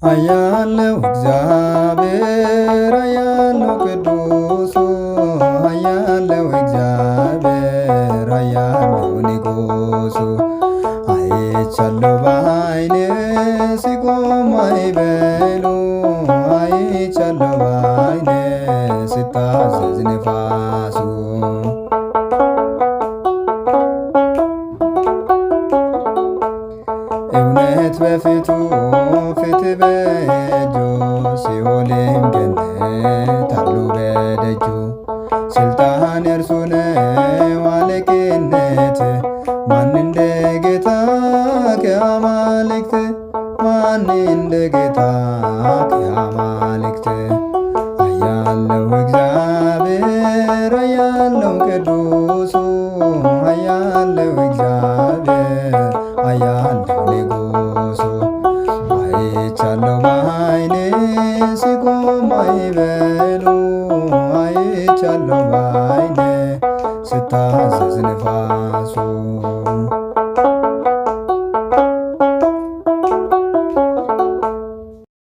አያለው እግዚአብሔር አያለው ቅዱሱ አያለው እግዚአብሔር አያለው ንጉሱ አይቻለው በዓይኔ ሲቆም ማዕበሉ አይቻለው በዓይኔ ሲታዘዝ ነፋሱ እውነት በፊቱ ፍትሕ በእጁ ሲኦልም ገነት አሉ በደጁ ስልጣን የእርሱ ነው አለቅነት ማን እንደ ጌታ ከአማልክት ማን እንደ ጌታ ከአማልክት አያለው እግዚአብሔር አያለው ቅዱሱ አያለው እግዚአብሔር አያለው ንጉሱ አይቻለው በዓይኔ ሲቆም ማዕበሉ አይቻለው በዓይኔ ሲታዘዝ ነፋሱ